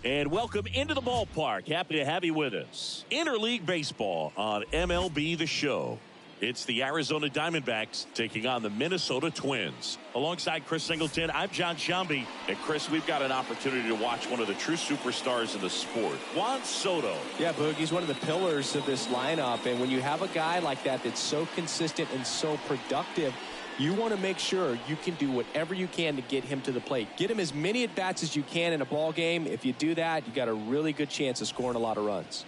And welcome into the ballpark. Happy to have you with us. Interleague baseball on MLB The Show. It's the Arizona Diamondbacks taking on the Minnesota Twins. Alongside Chris Singleton, I'm John Shambi. And Chris, we've got an opportunity to watch one of the true superstars in the sport, Juan Soto. Yeah, Boog, he's one of the pillars of this lineup. And when you have a guy like that that's so consistent and so productive, you want to make sure you can do whatever you can to get him to the plate. Get him as many at-bats as you can in a ball game. If you do that, you got a really good chance of scoring a lot of runs.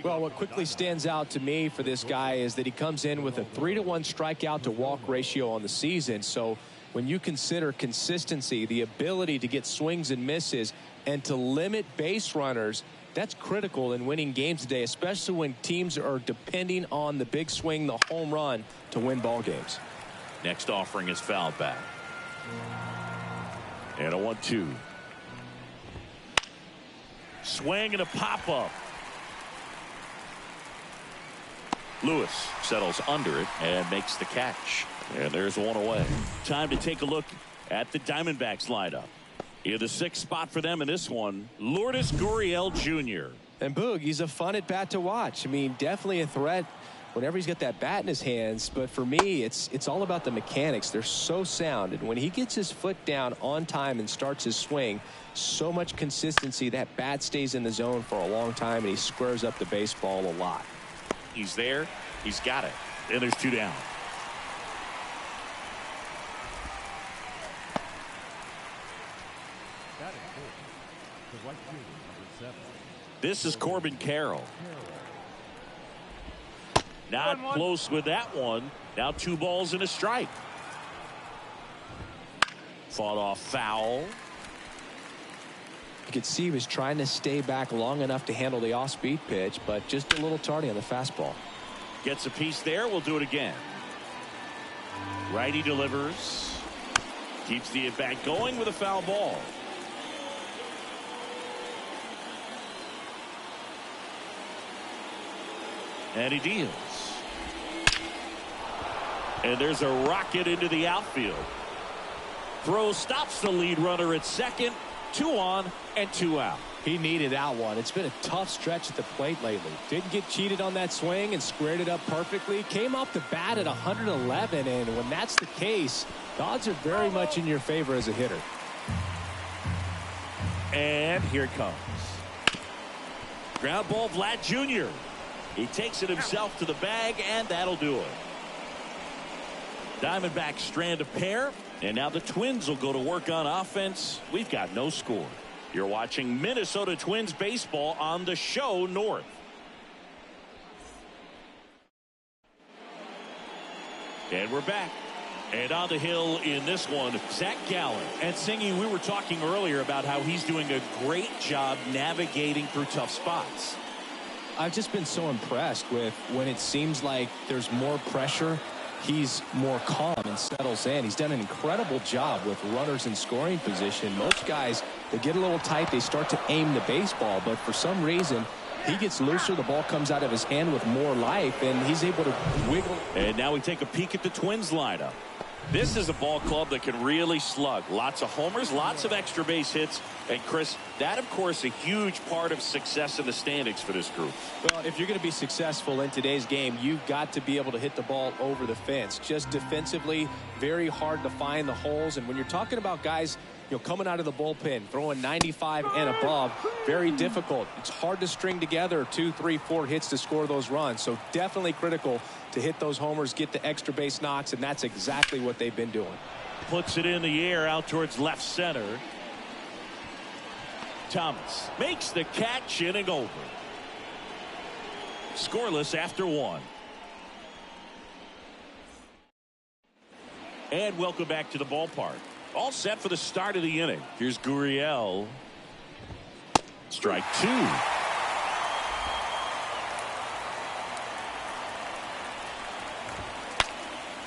Well, what quickly stands out to me for this guy is that he comes in with a 3-to-1 strikeout to walk ratio on the season. So when you consider consistency, the ability to get swings and misses, and to limit base runners, that's critical in winning games today, especially when teams are depending on the big swing, the home run, to win ball games. Next offering is fouled back. And a 1-2. Swing and a pop-up. Lewis settles under it and makes the catch. And there's one away. Time to take a look at the Diamondbacks lineup. In the 6th spot for them in this one, Lourdes Gurriel Jr. And Boog, he's a fun at bat to watch. I mean, definitely a threat whenever he's got that bat in his hands. But for me, it's all about the mechanics. They're so sound. And when he gets his foot down on time and starts his swing, so much consistency, that bat stays in the zone for a long time, and he squares up the baseball a lot. He's there. He's got it. And there's 2 down. This is Corbin Carroll. Not close with that one. Now 2 balls and a strike. Fought off foul. You could see he was trying to stay back long enough to handle the off-speed pitch, but just a little tardy on the fastball. Gets a piece there. We'll do it again. Righty delivers. Keeps the at-bat going with a foul ball. And he deals. And there's a rocket into the outfield. Throw stops the lead runner at second. 2 on and 2 out. He needed that one. It's been a tough stretch at the plate lately. Didn't get cheated on that swing and squared it up perfectly. Came off the bat at 111, and when that's the case, the odds are very much in your favor as a hitter. And here it comes. Ground ball, Vlad Jr. He takes it himself to the bag, and that'll do it. Diamondbacks strand a pair, and now the Twins will go to work on offense. We've got no score. You're watching Minnesota Twins baseball on The Show North. And we're back. And on the hill in this one, Zach Gallen. And Singy, we were talking earlier about how he's doing a great job navigating through tough spots. I've just been so impressed with when it seems like there's more pressure, he's more calm and settles in. He's done an incredible job with runners in scoring position. Most guys, they get a little tight, they start to aim the baseball, but for some reason, he gets looser, the ball comes out of his hand with more life, and he's able to wiggle. And now we take a peek at the Twins lineup. This is a ball club that can really slug. Lots of homers, lots of extra base hits. And Chris, that of course a huge part of success in the standings for this group. Well, if you're going to be successful in today's game, you've got to be able to hit the ball over the fence. Just defensively, very hard to find the holes. And when you're talking about guys, coming out of the bullpen, throwing 95 and above, very difficult. It's hard to string together 2, 3, 4 hits to score those runs. So definitely critical to hit those homers, get the extra base knocks, and that's exactly what they've been doing. Puts it in the air out towards left center. Thomas makes the catch, inning over. Scoreless after 1. And welcome back to the ballpark. All set for the start of the inning. Here's Gurriel. Strike 2.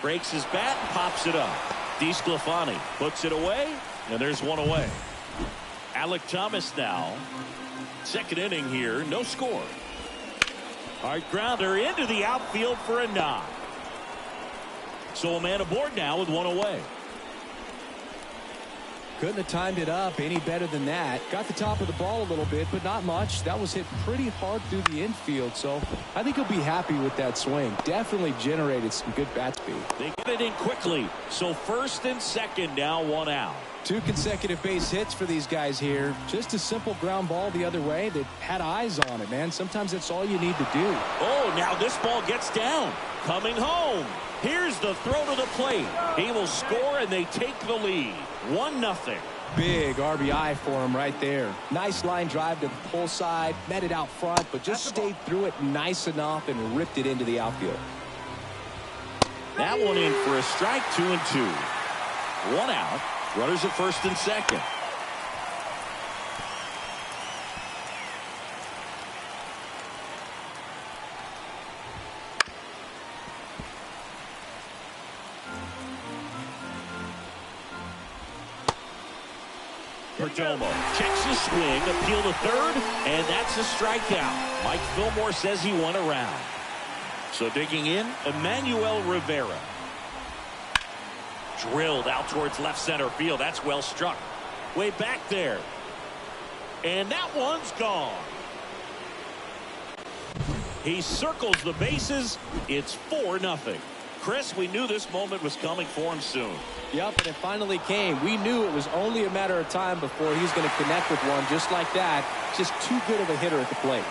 Breaks his bat and pops it up. DeSclafani puts it away, and there's one away. Alek Thomas now. Second inning here, no score. Hard grounder into the outfield for a knock. So a man aboard now with one away. Couldn't have timed it up any better than that. Got the top of the ball a little bit, but not much. That was hit pretty hard through the infield, so I think he'll be happy with that swing. Definitely generated some good bat speed. They get it in quickly, so first and second, now one out. 2 consecutive base hits for these guys here. Just a simple ground ball the other way that had eyes on it, man. Sometimes that's all you need to do. Oh, now this ball gets down. Coming home. Here's the throw to the plate. He will score, and they take the lead. 1-0. Big RBI for him right there. Nice line drive to the pull side. Met it out front, but just stayed through it nice enough and ripped it into the outfield. That one in for a strike, 2-2. 1 out. Runners at first and second. Perdomo checks his swing, appeal to third, and that's a strikeout. Mike Fillmore says he won a round. So digging in, Emmanuel Rivera. Drilled out towards left center field. That's well struck. Way back there. And that one's gone. He circles the bases. It's 4-0. Chris, we knew this moment was coming for him soon. Yep, and it finally came. We knew it was only a matter of time before he's going to connect with one just like that. Just too good of a hitter at the plate.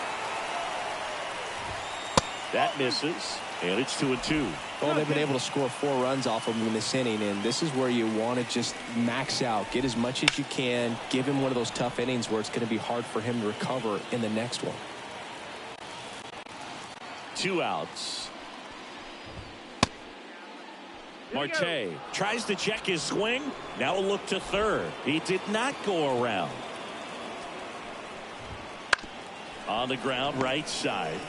That misses, and it's 2-2. Well, they've been able to score 4 runs off of him in this inning, and this is where you want to just max out. Get as much as you can. Give him one of those tough innings where it's going to be hard for him to recover in the next one. 2 outs. Marte tries to check his swing. Now a look to third. He did not go around. On the ground, right side.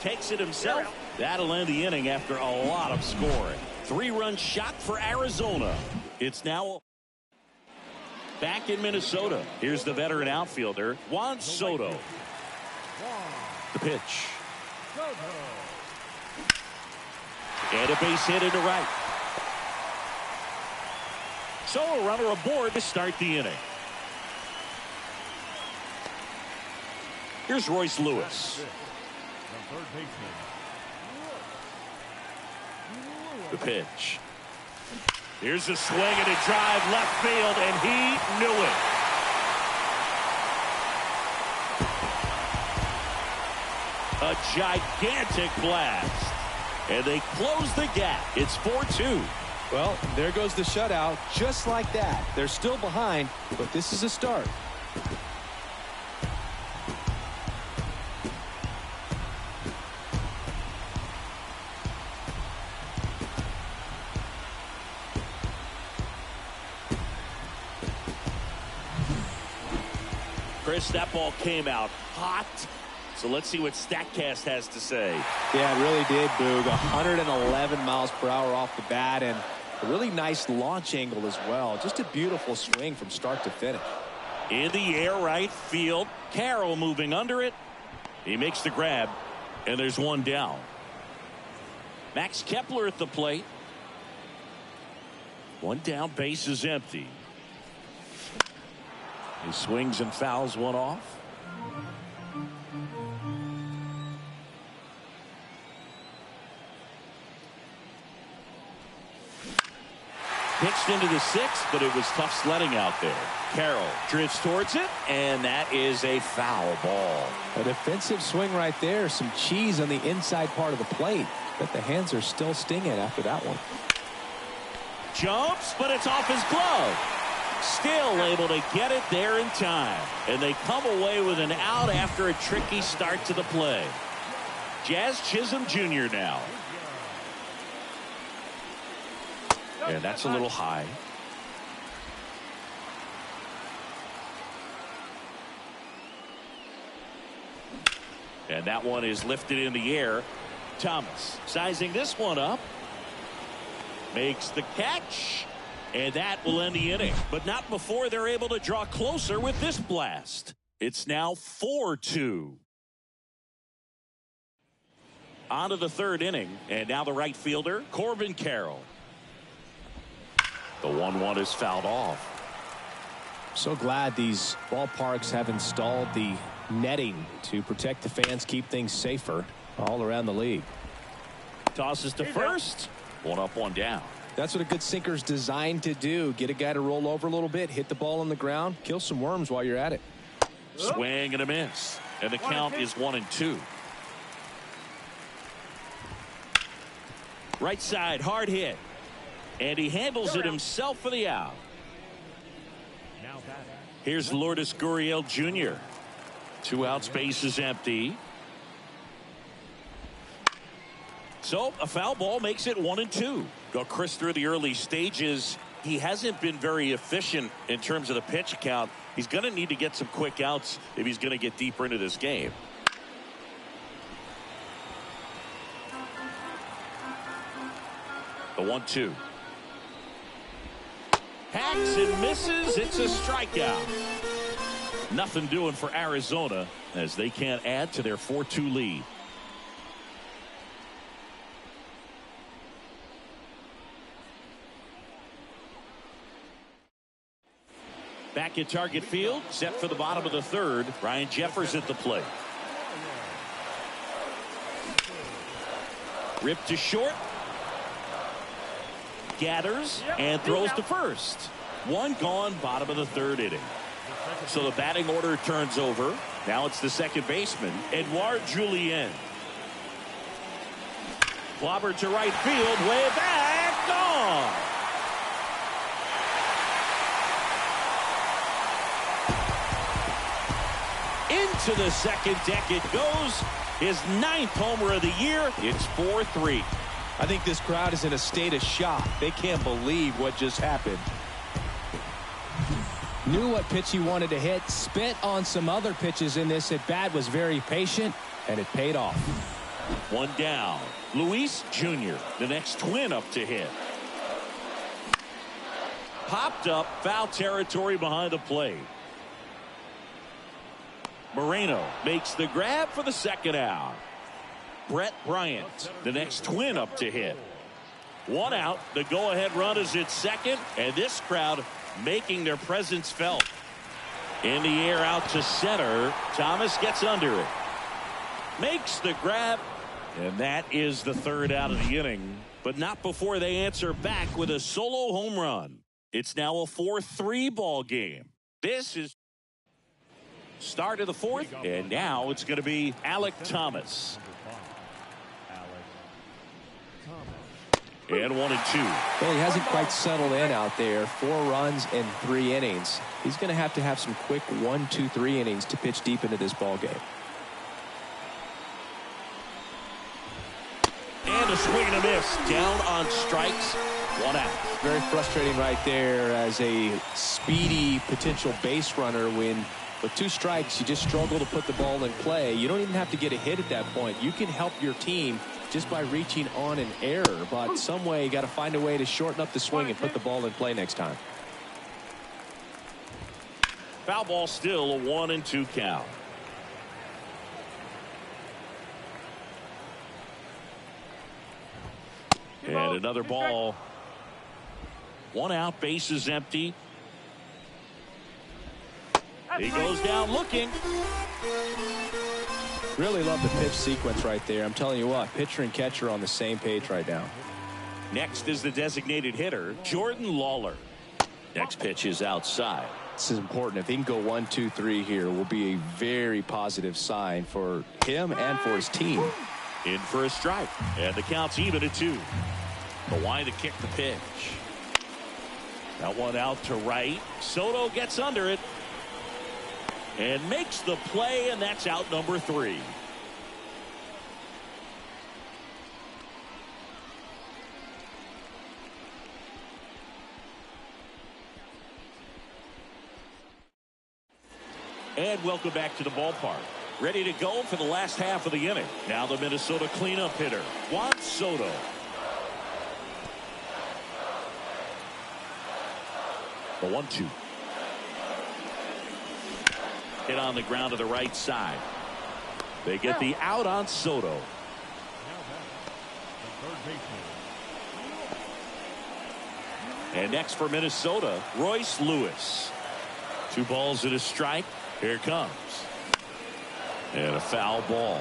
Takes it himself. That'll end the inning after a lot of scoring. 3-run shot for Arizona. It's now back in Minnesota. Here's the veteran outfielder, Juan Soto. The pitch. And a base hit into right. So a runner aboard to start the inning. Here's Royce Lewis. The pitch. Here's a swing and a drive left field, and he knew it. A gigantic blast. And they close the gap. It's 4-2. Well, there goes the shutout. Just like that. They're still behind, but this is a start. Chris, that ball came out hot. So let's see what StatCast has to say. Yeah, it really did, Boog. 111 miles per hour off the bat, and a really nice launch angle as well. Just a beautiful swing from start to finish. In the air, right field. Carroll moving under it. He makes the grab, and there's one down. Max Kepler at the plate. One down, base is empty. He swings and fouls one off. Pitched into the sixth, but it was tough sledding out there. Carroll drifts towards it, and that is a foul ball. A defensive swing right there. Some cheese on the inside part of the plate. But the hands are still stinging after that one. Jumps, but it's off his glove. Still able to get it there in time. And they come away with an out after a tricky start to the play. Jazz Chisholm Jr. now. And that's a little high. And that one is lifted in the air. Thomas sizing this one up. Makes the catch. And that will end the inning. But not before they're able to draw closer with this blast. It's now 4-2. On to the third inning. And now the right fielder, Corbin Carroll. The 1-1 is fouled off. So glad these ballparks have installed the netting to protect the fans, keep things safer all around the league. Tosses to first. One up, one down. That's what a good sinker's designed to do. Get a guy to roll over a little bit, hit the ball on the ground, kill some worms while you're at it. Swing and a miss. And the count is 1-2. Right side, hard hit. And he handles it himself for the out. Here's Lourdes Gurriel Jr. 2 outs, base is empty. So a foul ball makes it 1-2. Go Chris through the early stages. He hasn't been very efficient in terms of the pitch count. He's going to need to get some quick outs if he's going to get deeper into this game. The 1-2. Hacks and misses. It's a strikeout. Nothing doing for Arizona as they can't add to their 4-2 lead. Back at Target Field, set for the bottom of the third. Ryan Jeffers at the plate. Ripped to short. Gathers and throws to first. One gone, bottom of the third inning. So the batting order turns over. Now it's the second baseman, Edouard Julien. Clobbered to right field, way back, gone. Into the second deck it goes. His 9th homer of the year. It's 4-3. I think this crowd is in a state of shock. They can't believe what just happened. Knew what pitch he wanted to hit. Spit on some other pitches in this at bat. Was very patient, and it paid off. One down. Luis Jr., the next Twin up to hit. Popped up, foul territory behind the plate. Moreno makes the grab for the second out. Brett Bryant, the next Twin up to hit. One out. The go-ahead run is at second, and this crowd making their presence felt. In the air out to center. Thomas gets under it. Makes the grab, and that is the third out of the inning, but not before they answer back with a solo home run. It's now a 4-3 ball game. This is start of the fourth, and now it's going to be Alek Thomas. And 1-2. Well, he hasn't quite settled in out there. 4 runs in 3 innings. He's going to have some quick 1, 2, 3 innings to pitch deep into this ball game. And a swing and a miss. Down on strikes. 1 out. Very frustrating right there as a speedy potential base runner when with 2 strikes you just struggle to put the ball in play. You don't even have to get a hit at that point. You can help your team just by reaching on an error, but some way you got to find a way to shorten up the swing and put the ball in play next time. Foul ball, still a 1-2 count. And another ball. 1 out, base is empty. He goes down looking. Really love the pitch sequence right there. I'm telling you what, pitcher and catcher on the same page right now. Next is the designated hitter, Jordan Lawler. Next pitch is outside. This is important. If he can go 1, 2, 3 here, will be a very positive sign for him and for his team. In for a strike, and the count's even at 2. Kawhi to kick the pitch. That one out to right. Soto gets under it and makes the play, and that's out number 3. And welcome back to the ballpark. Ready to go for the last half of the inning. Now the Minnesota cleanup hitter, Juan Soto. The 1-2. Hit on the ground to the right side. They get the out on Soto. And next for Minnesota, Royce Lewis. 2 balls and a strike. Here it comes. And a foul ball.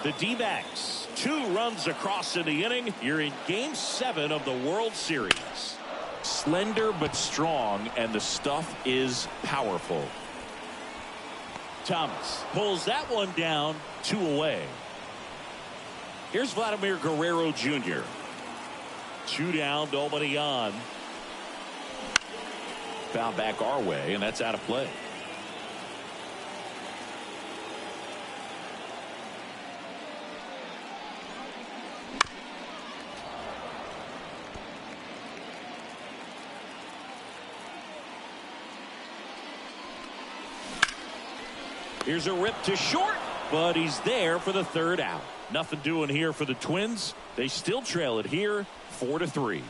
The D-backs 2 runs across in the inning. You're in game 7 of the World Series. Slender but strong, and the stuff is powerful. Thomas pulls that one down, 2 away. Here's Vladimir Guerrero Jr. 2 down, nobody on. Foul back our way, and that's out of play. Here's a rip to short, but he's there for the 3rd out. Nothing doing here for the Twins. They still trail it here, 4-3.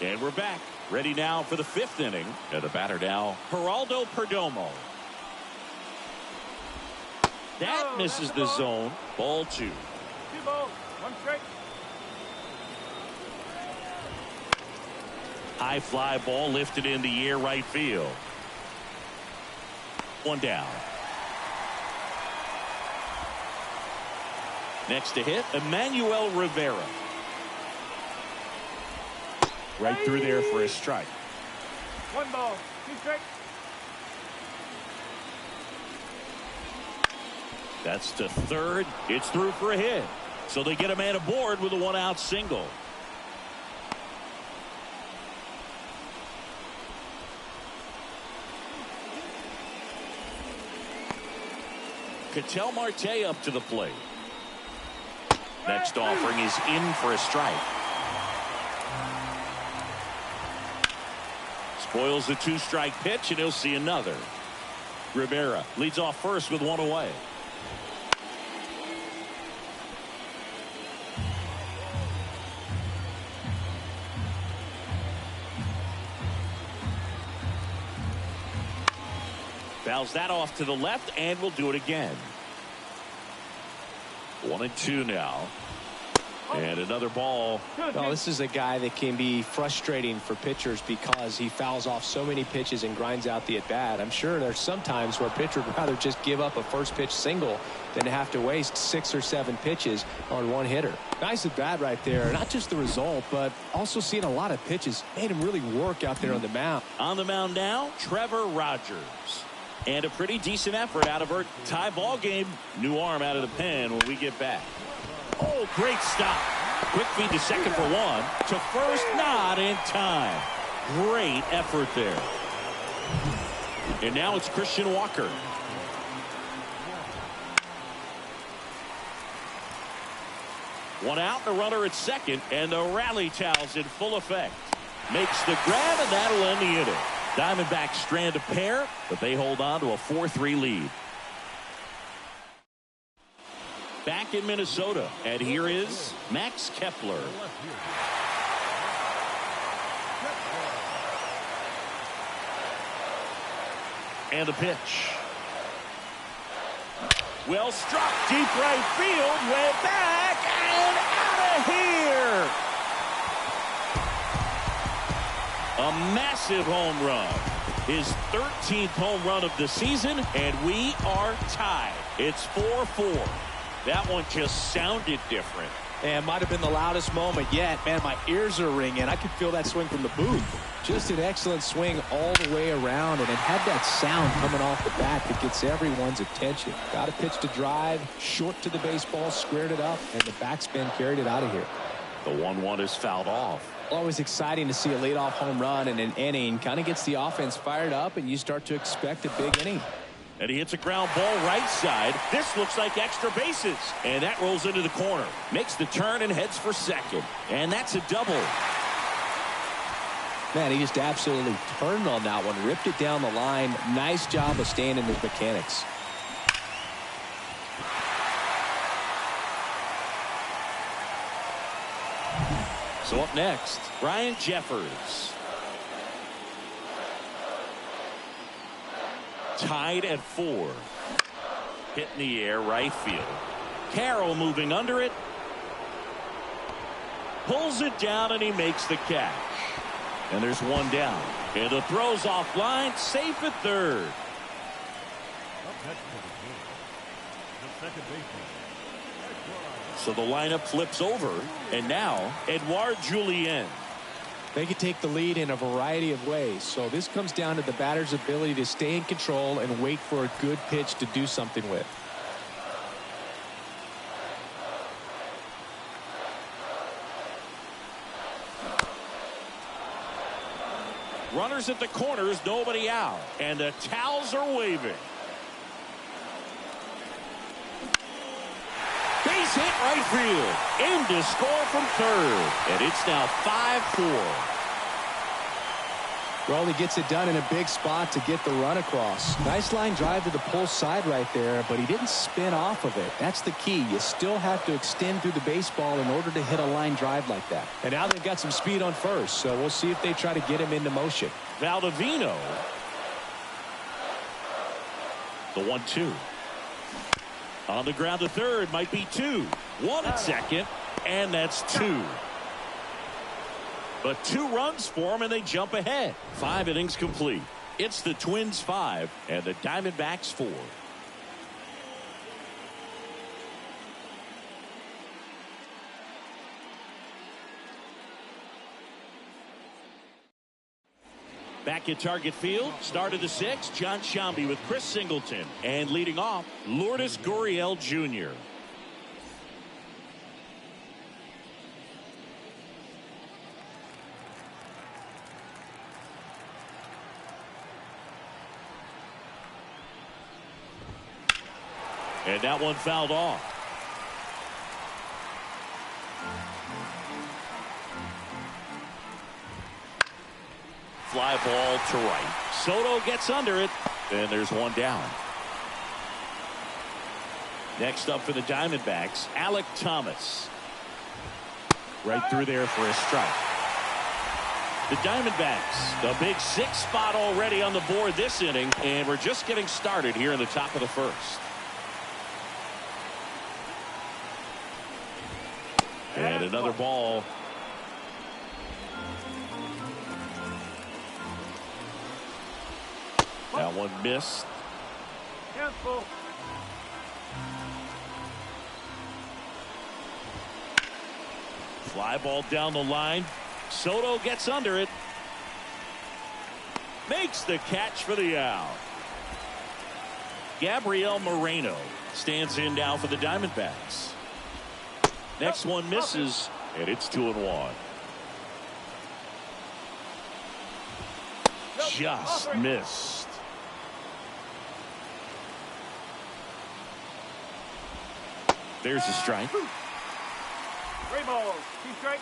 And we're back. Ready now for the 5th inning. And the batter now, Geraldo Perdomo. That misses the zone. Ball 2. 2 balls, 1 strike. High fly ball lifted in the air, right field. 1 down. Next to hit, Emmanuel Rivera. Right through there for a strike. 1 ball, 2 strikes. That's to 3rd. It's through for a hit. So they get a man aboard with a 1-out single. Ketel Marte up to the plate. Next offering is in for a strike. Spoils the 2-strike pitch, and he'll see another. Rivera leads off first with 1 away. Fouls that off to the left, and we'll do it again. 1-2 now. And another ball. Well, this is a guy that can be frustrating for pitchers because he fouls off so many pitches and grinds out the at-bat. I'm sure there's some times where a pitcher would rather just give up a first pitch single than to have to waste 6 or 7 pitches on 1 hitter. Nice at-bat right there. Not just the result, but also seeing a lot of pitches. Made him really work out there on the mound. On the mound now, Trevor Rogers. And a pretty decent effort out of her. Tie ball game. New arm out of the pen when we get back. Oh, great stop. Quick feed to second for 1. To first, not in time. Great effort there. And now it's Christian Walker. One out, a runner at second, and the rally towel's in full effect. Makes the grab, and that'll end the inning. Diamondbacks strand a pair, but they hold on to a 4-3 lead. Back in Minnesota, and here is Max Kepler. And the pitch. Well struck, deep right field, way back, and out of here. A massive home run. His 13th home run of the season, and we are tied. It's 4-4. That one just sounded different. And might have been the loudest moment yet. Man, my ears are ringing. I could feel that swing from the booth. Just an excellent swing all the way around, and it had that sound coming off the bat that gets everyone's attention. Got a pitch to drive, short to the baseball, squared it up, and the backspin carried it out of here. The 1-1 is fouled off. Always exciting to see a leadoff home run in an inning. Kind of gets the offense fired up, and you start to expect a big inning. And he hits a ground ball right side. This looks like extra bases. And that rolls into the corner. Makes the turn and heads for second. And that's a double. Man, he just absolutely turned on that one. Ripped it down the line. Nice job of staying in his mechanics. So up next, Ryan Jeffers. Tied at 4. Hit in the air, right field. Carroll moving under it. Pulls it down, and he makes the catch. And there's one down. And the throw's offline, safe at third. So the lineup flips over, and now Edouard Julien. They can take the lead in a variety of ways, so this comes down to the batter's ability to stay in control and wait for a good pitch to do something with. Runners at the corners, nobody out, and the towels are waving. Base hit right field. In to score from third. And it's now 5-4. Well, he gets it done in a big spot to get the run across. Nice line drive to the pull side right there, but he didn't spin off of it. That's the key. You still have to extend through the baseball in order to hit a line drive like that. And now they've got some speed on first, so we'll see if they try to get him into motion. Valdivino. The 1-2. On the ground to third, might be 2. 1 at second, and that's 2. But 2 runs for him, and they jump ahead. 5 innings complete. It's the Twins 5 and the Diamondbacks 4. Back at Target Field, start of the 6th, John Shambi with Chris Singleton. And leading off, Lourdes Gurriel Jr. And that one fouled off. Fly ball to right. Soto gets under it, and there's one down. Next up for the Diamondbacks, Alek Thomas. Right through there for a strike. The Diamondbacks, the big 6th spot already on the board this inning, and we're just getting started here in the top of the 1st. And another ball. That one missed. Cancel. Fly ball down the line. Soto gets under it. Makes the catch for the out. Gabriel Moreno stands in now for the Diamondbacks. Next one misses, and it's 2-1. Just missed. There's a strike. 3 balls. 2 strikes.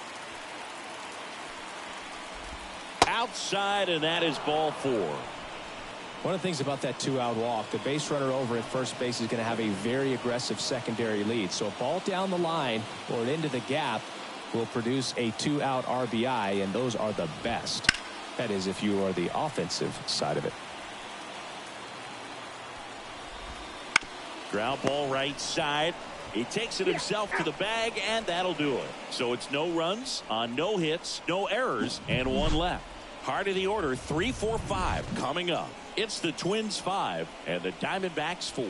Outside, and that is ball 4. One of the things about that 2-out walk, the base runner over at first base is going to have a very aggressive secondary lead. So a ball down the line or into the gap will produce a 2-out RBI, and those are the best. That is, if you are the offensive side of it. Ground ball right side. He takes it himself to the bag, and that'll do it. So it's no runs on no hits, no errors, and 1 left. Heart of the order, 3, 4, 5 coming up. It's the Twins 5 and the Diamondbacks 4.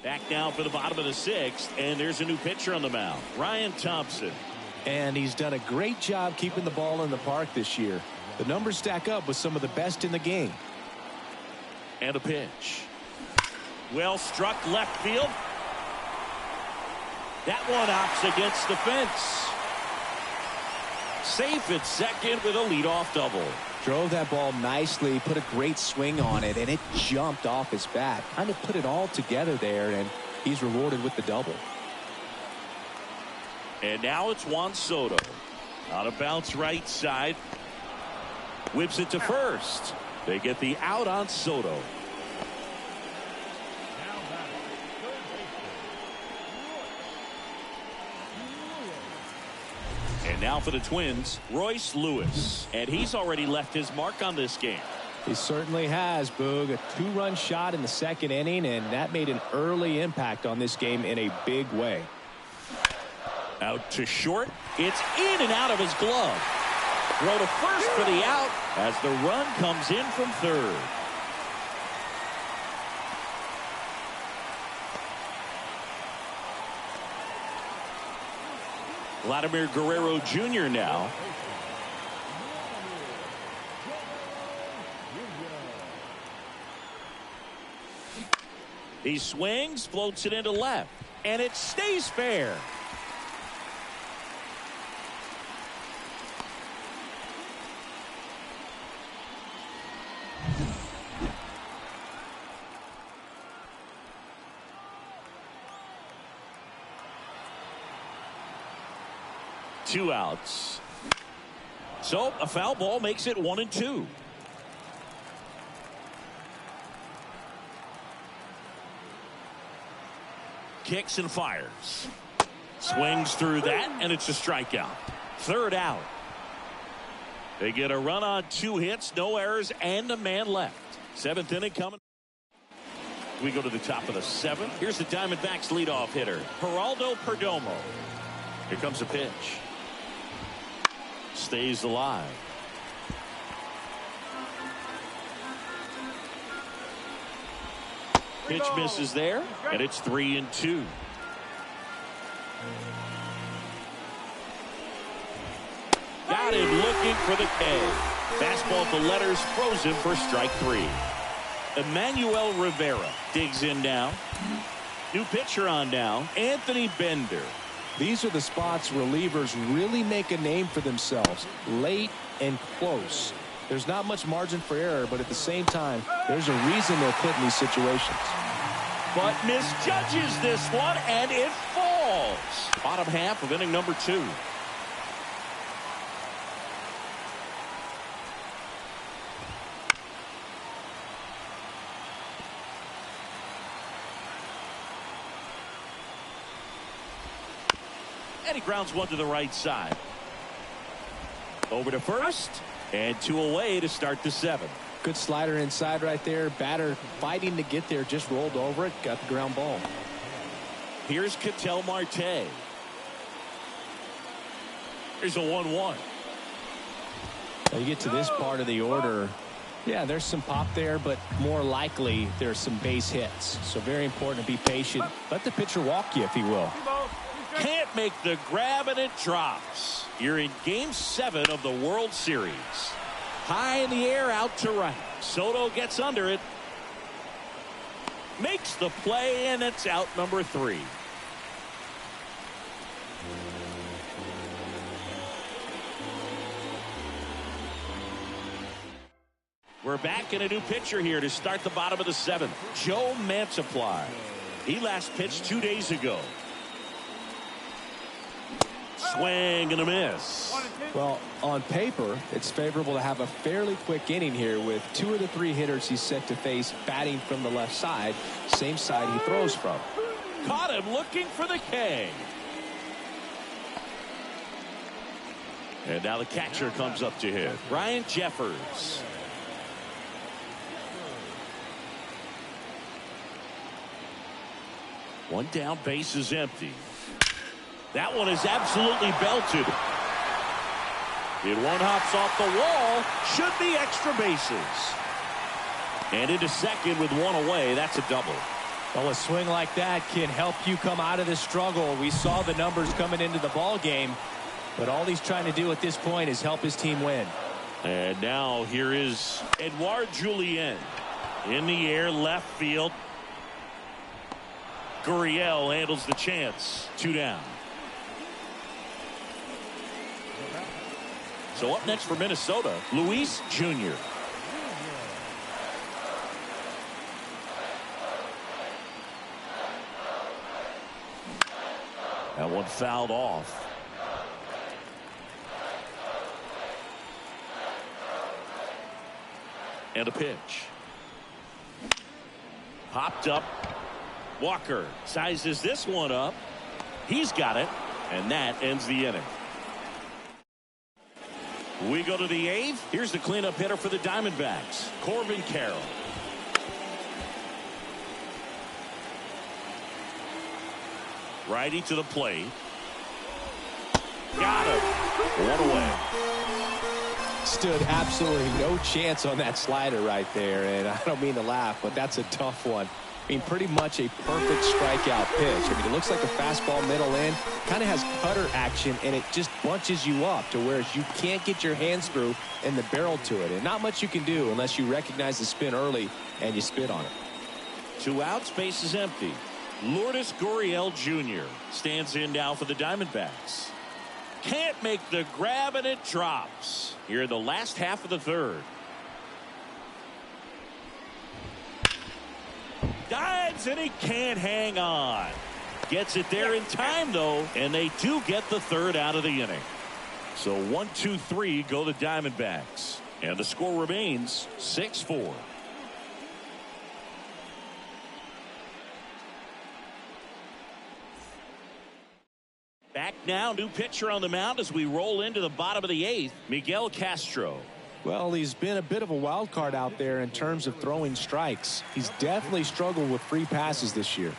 Back now for the bottom of the 6th, and there's a new pitcher on the mound, Ryan Thompson. And he's done a great job keeping the ball in the park this year. The numbers stack up with some of the best in the game. And a pitch. Well struck left field. That one opts against the fence. Safe at second with a leadoff double. Drove that ball nicely, put a great swing on it, and it jumped off his bat. Kind of put it all together there, and he's rewarded with the double. And now it's Juan Soto. On a bounce right side. Whips it to first. They get the out on Soto. And now for the Twins, Royce Lewis. And he's already left his mark on this game. He certainly has, Boog. A 2-run shot in the 2nd inning, and that made an early impact on this game in a big way. Out to short. It's in and out of his glove. Throw to first for the out as the run comes in from third. Vladimir Guerrero Jr. now. He swings, floats it into left, and it stays fair. Two outs. So a foul ball makes it 1-2. Kicks and fires. Swings through that, and it's a strikeout. Third out. They get a run on 2 hits, no errors, and a man left. 7th inning coming. We go to the top of the 7th. Here's the Diamondbacks leadoff hitter, Geraldo Perdomo. Here comes a pitch. Stays alive. Pitch misses there, and it's 3-2. Got him looking for the K. Fastball at the letters, frozen for strike 3. Emmanuel Rivera digs in now. New pitcher on now, Anthony Bender. These are the spots relievers really make a name for themselves, late and close. There's not much margin for error, but at the same time, there's a reason they're put in these situations. But misjudges this one, and it falls. Bottom half of inning number 2. And he grounds one to the right side. Over to first, and 2 away to start the 7th. Good slider inside right there. Batter fighting to get there, just rolled over it, got the ground ball. Here's Ketel Marte. Here's a 1-1. Now you get to this part of the order. Yeah, there's some pop there, but more likely there's some base hits. So very important to be patient. Let the pitcher walk you if he will. Can't make the grab, and it drops. You're in game 7 of the World Series. High in the air, out to right. Soto gets under it. Makes the play, and it's out number 3. We're back in a new pitcher here to start the bottom of the 7th. Joe Mantiply. He last pitched 2 days ago. Swing and a miss. Well, on paper, it's favorable to have a fairly quick inning here with 2 of the 3 hitters he's set to face batting from the left side, same side he throws from. Caught him looking for the K. And now the catcher comes up to hit. Ryan Jeffers. One down, base is empty. That one is absolutely belted. It one hops off the wall. Should be extra bases. And into second with 1 away. That's a double. Well, a swing like that can help you come out of this struggle. We saw the numbers coming into the ball game, but all he's trying to do at this point is help his team win. And now here is Edouard Julien in the air, left field. Gurriel handles the chance. 2 down. So up next for Minnesota, Luis Jr. That one fouled off. And a pitch. Popped up. Walker sizes this one up. He's got it, and that ends the inning. We go to the 8th. Here's the cleanup hitter for the Diamondbacks, Corbin Carroll. Righty to the plate. Got him. One away. Stood absolutely no chance on that slider right there, and I don't mean to laugh, but that's a tough one. I mean, pretty much a perfect strikeout pitch. I mean, it looks like a fastball middle in, kind of has cutter action, and it just bunches you up to where you can't get your hands through and the barrel to it. And not much you can do unless you recognize the spin early and you spit on it. 2 outs, base is empty. Lourdes Gurriel Jr. stands in now for the Diamondbacks. Can't make the grab, and it drops here in the last half of the third. Dives, and he can't hang on. Gets it there in time, though, and they do get the third out of the inning. So 1, 2, 3 go the Diamondbacks, and the score remains 6-4. Back now, new pitcher on the mound as we roll into the bottom of the 8th, Miguel Castro. Well, he's been a bit of a wild card out there in terms of throwing strikes. He's definitely struggled with free passes this year.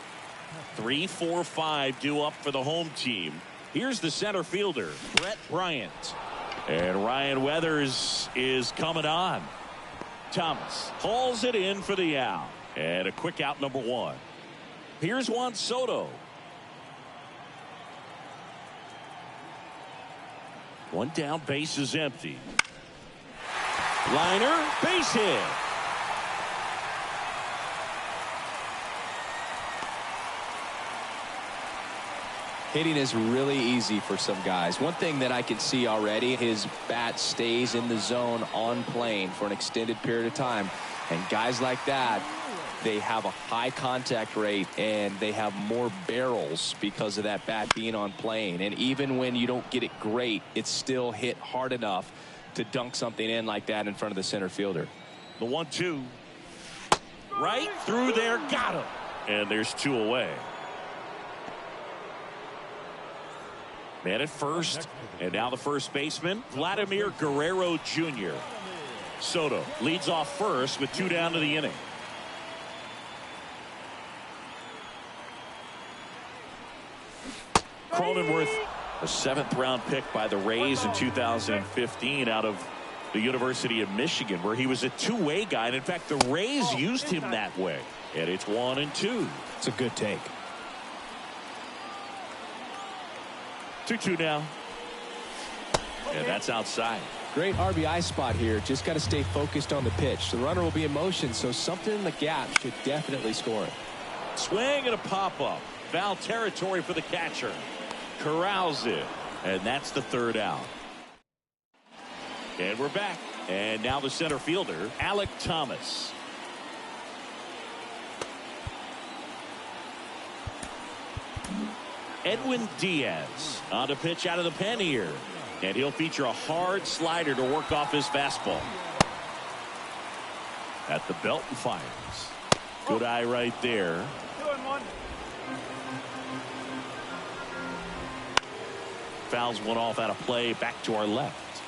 3, 4, 5 due up for the home team. Here's the center fielder, Brett Bryant. And Ryan Weathers is coming on. Thomas hauls it in for the out. And a quick out, number 1. Here's Juan Soto. 1 down, base is empty. Liner, base hit. Hitting is really easy for some guys. One thing that I can see already, his bat stays in the zone on plane for an extended period of time. And guys like that, they have a high contact rate and they have more barrels because of that bat being on plane. And even when you don't get it great, it's still hit hard enough to dunk something in like that in front of the center fielder. The 1-2. Right through there. Got him. And there's 2 away. Man at first. And now the first baseman, Vladimir Guerrero Jr. Soto leads off first with 2 down to the inning. Cronenworth, a 7th round pick by the Rays in 2015 out of the University of Michigan, where he was a two-way guy. And in fact, the Rays used him that way. And it's 1-2. It's a good take. 2-2 now. And that's outside. Great RBI spot here. Just got to stay focused on the pitch. The runner will be in motion, so something in the gap should definitely score it. Swing and a pop-up. Foul territory for the catcher. Corrals it. And that's the 3rd out. And we're back. And now the center fielder, Alek Thomas. Edwin Diaz on the pitch out of the pen here. And he'll feature a hard slider to work off his fastball. At the belt and fires. Good eye right there. 2-1. Fouls one off out of play, back to our left.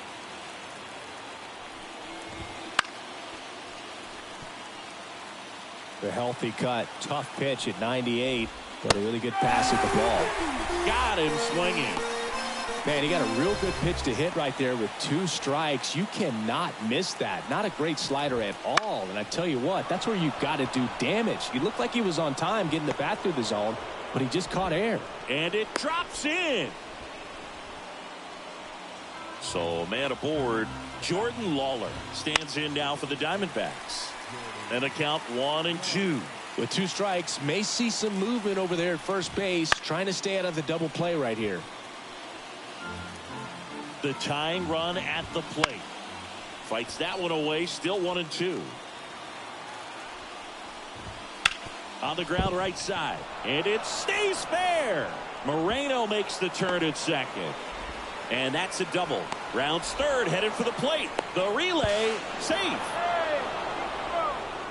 The healthy cut. Tough pitch at 98, but a really good pass at the ball. Got him swinging. Man, he got a real good pitch to hit right there with 2 strikes. You cannot miss that. Not a great slider at all. And I tell you what, that's where you've got to do damage. He looked like he was on time getting the bat through the zone, but he just caught air. And it drops in. So man aboard, Jordan Lawler stands in now for the Diamondbacks. And a count 1-2. With 2 strikes, may see some movement over there at first base, trying to stay out of the double play right here. The tying run at the plate. Fights that one away, still 1-2. On the ground right side. And it stays fair. Moreno makes the turn at second. And that's a double. Rounds third, headed for the plate. The relay, safe.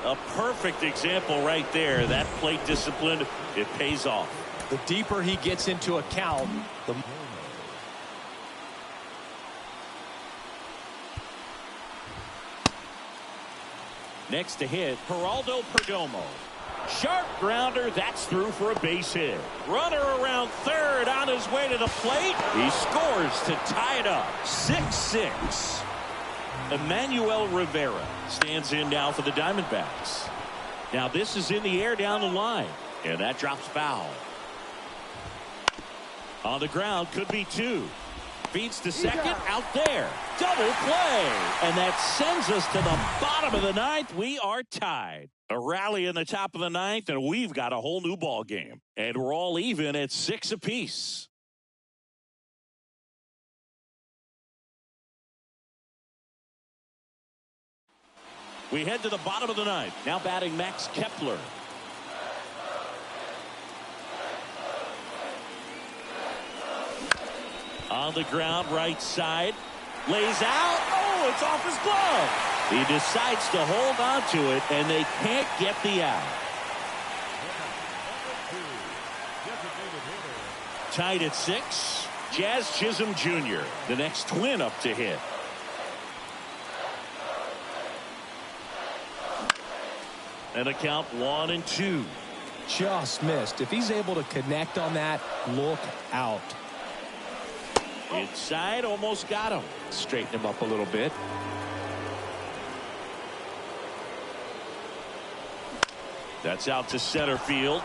A perfect example right there. That plate discipline, it pays off. The deeper he gets into a count, the next to hit, Geraldo Perdomo. Sharp grounder. That's through for a base hit. Runner around third on his way to the plate. He scores to tie it up. 6-6. Emmanuel Rivera stands in now for the Diamondbacks. Now this is in the air down the line. And that drops foul. On the ground, could be two. Feeds to second, out there. Double play. And that sends us to the bottom of the ninth. We are tied. A rally in the top of the ninth, and we've got a whole new ball game. And we're all even at 6 apiece. We head to the bottom of the ninth. Now batting Max Kepler. On the ground, right side. Lays out. Oh, it's off his glove. He decides to hold on to it, and they can't get the out. Tied at 6. Jazz Chisholm Jr., the next twin up to hit. And a count 1-2. Just missed. If he's able to connect on that, look out. Inside, almost got him. Straighten him up a little bit. That's out to center field.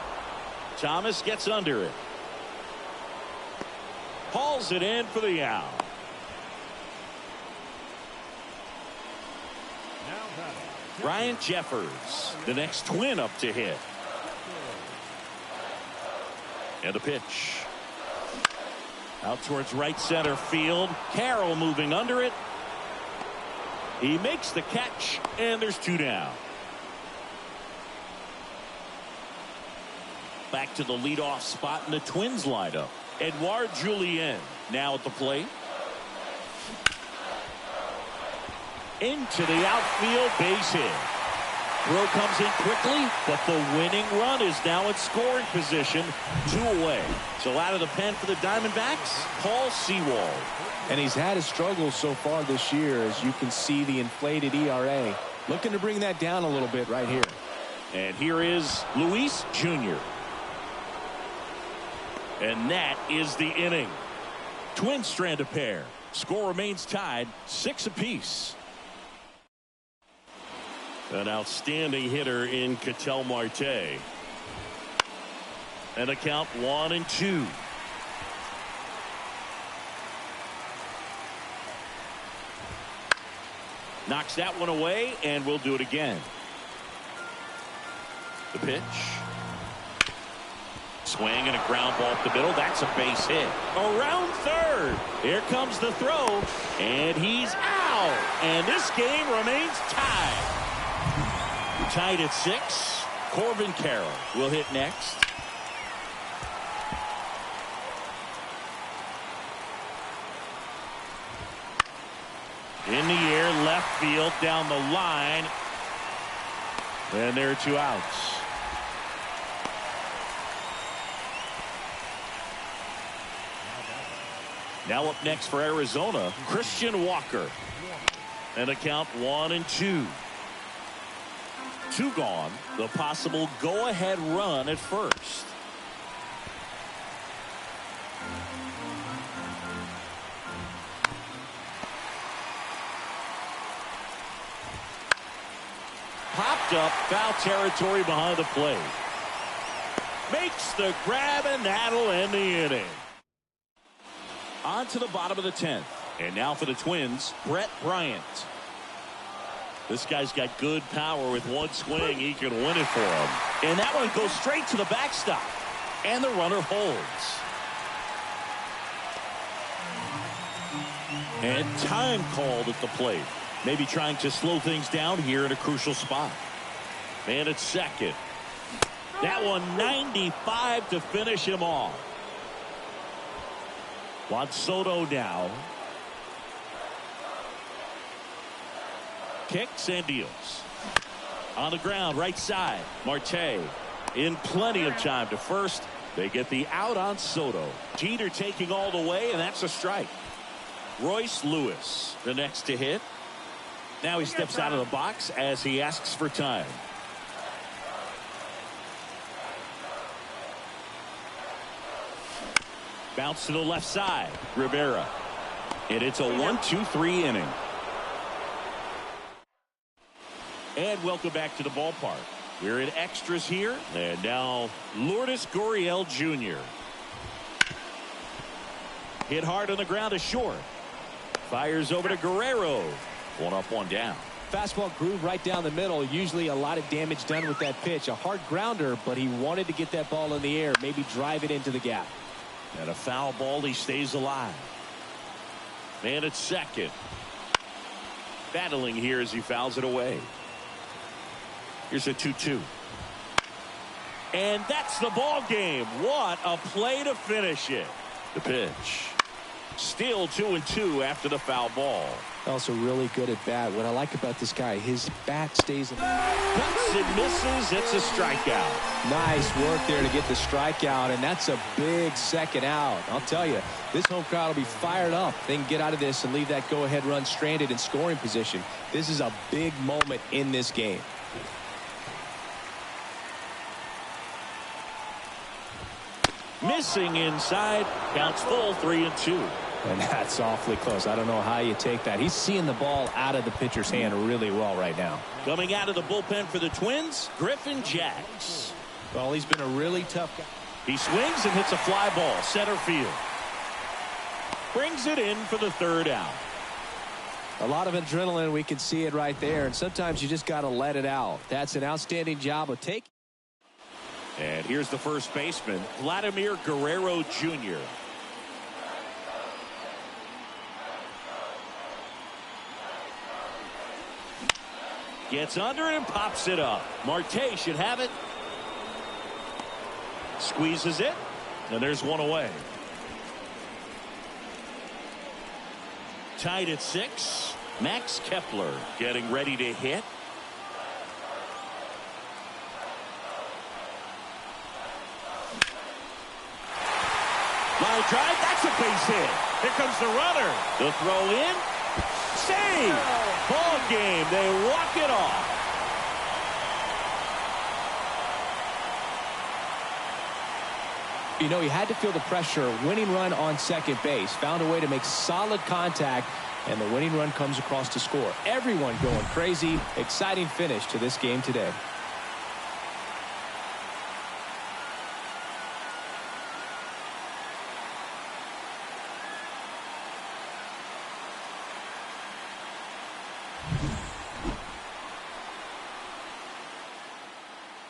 Thomas gets under it. Hauls it in for the out. Ryan Jeffers, the next twin up to hit. And a pitch. Out towards right center field. Carroll moving under it. He makes the catch, and there's 2 down. Back to the leadoff spot in the Twins lineup. Edouard Julien now at the plate. Into the outfield, base hit. Throw comes in quickly, but the winning run is now in scoring position. 2 away. So out of the pen for the Diamondbacks, Paul Sewald. And he's had his struggles so far this year, as you can see the inflated ERA. Looking to bring that down a little bit right here. And here is Luis Jr. And that is the inning. Twins strand a pair. Score remains tied, 6 apiece. An outstanding hitter in Ketel Marte. And a count 1-2. Knocks that one away, and we'll do it again. The pitch. Swing and a ground ball up the middle. That's a base hit. Around third. Here comes the throw. And he's out. And this game remains tied. Tied at 6. Corbin Carroll will hit next. In the air, left field, down the line. And there are 2 outs. Now up next for Arizona, Christian Walker. And a count 1-2. 2 gone. The possible go-ahead run at first. Popped up, foul territory behind the plate. Makes the grab, and that'll end the inning. On to the bottom of the 10th. And now for the Twins, Brett Bryant. This guy's got good power. With one swing, he can win it for him. And that one goes straight to the backstop. And the runner holds. And time called at the plate. Maybe trying to slow things down here in a crucial spot. And at second. That one 95 to finish him off. Juan Soto now. Kicks and deals. On the ground, right side. Marte in plenty of time to first. They get the out on Soto. Jeter taking all the way, and that's a strike. Royce Lewis, the next to hit. Now he steps out of the box as he asks for time. Bounce to the left side. Rivera. And it's a 1-2-3 inning. And welcome back to the ballpark. We're in extras here. And now Lourdes Gurriel Jr. Hit hard on the ground to short. Fires over to Guerrero. 1 up, 1 down. Fastball groove right down the middle. Usually a lot of damage done with that pitch. A hard grounder, but he wanted to get that ball in the air. Maybe drive it into the gap. And a foul ball. He stays alive. Man at second. Battling here as he fouls it away. Here's a 2-2. And that's the ball game. What a play to finish it. The pitch. Still 2-2 after the foul ball. Also really good at bat. What I like about this guy, his bat stays in. Cuts and misses. It's a strikeout. Nice work there to get the strikeout, and that's a big second out. I'll tell you, this home crowd will be fired up. They can get out of this and leave that go-ahead run stranded in scoring position. This is a big moment in this game. Missing inside. Counts full, 3-2. And that's awfully close. I don't know how you take that. He's seeing the ball out of the pitcher's hand really well right now. Coming out of the bullpen for the Twins, Griffin Jax. Well, he's been a really tough guy. He swings and hits a fly ball, center field. Brings it in for the third out. A lot of adrenaline. We can see it right there. And sometimes you just got to let it out. That's an outstanding job of taking. And here's the first baseman, Vladimir Guerrero Jr. Gets under it and pops it up. Marte should have it. Squeezes it. And there's one away. Tied at 6. Max Kepler getting ready to hit. Line drive. That's a base hit. Here comes the runner. The throw in. Save. Ball game. They walk it off. You know, he had to feel the pressure. Winning run on second base. Found a way to make solid contact. And the winning run comes across to score. Everyone going crazy. Exciting finish to this game today.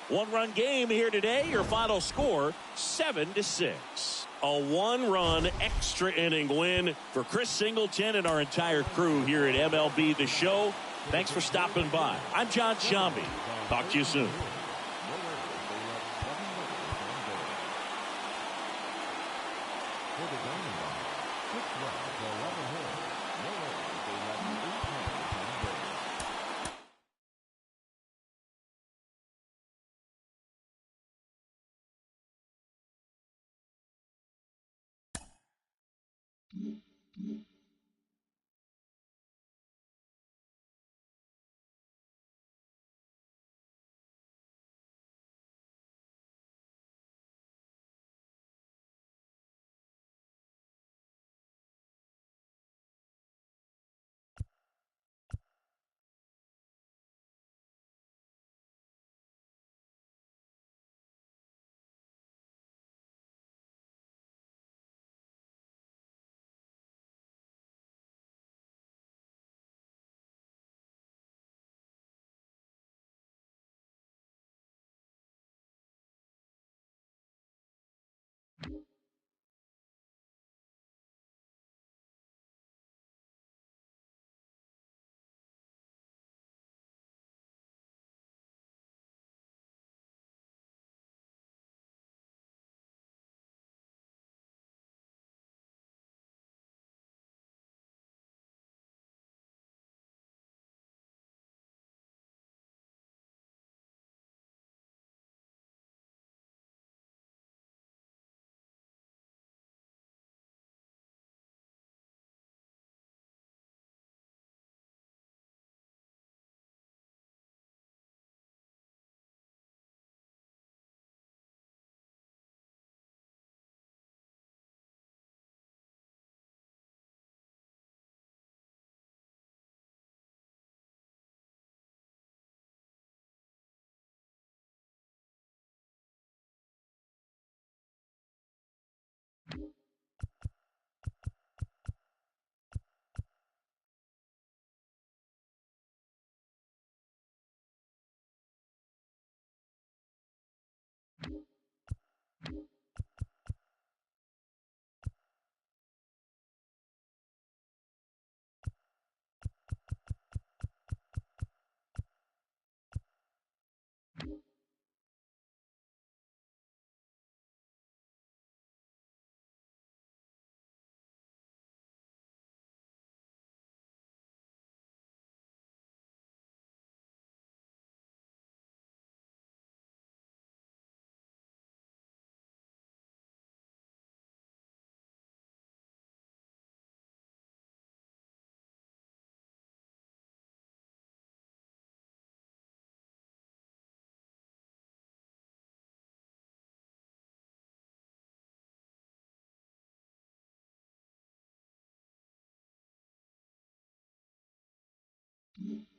One-run game here today. Your final score, 7-6. A one-run extra inning win for Chris Singleton and our entire crew here at MLB The Show. Thanks for stopping by. I'm John Shambi. Talk to you soon. 2.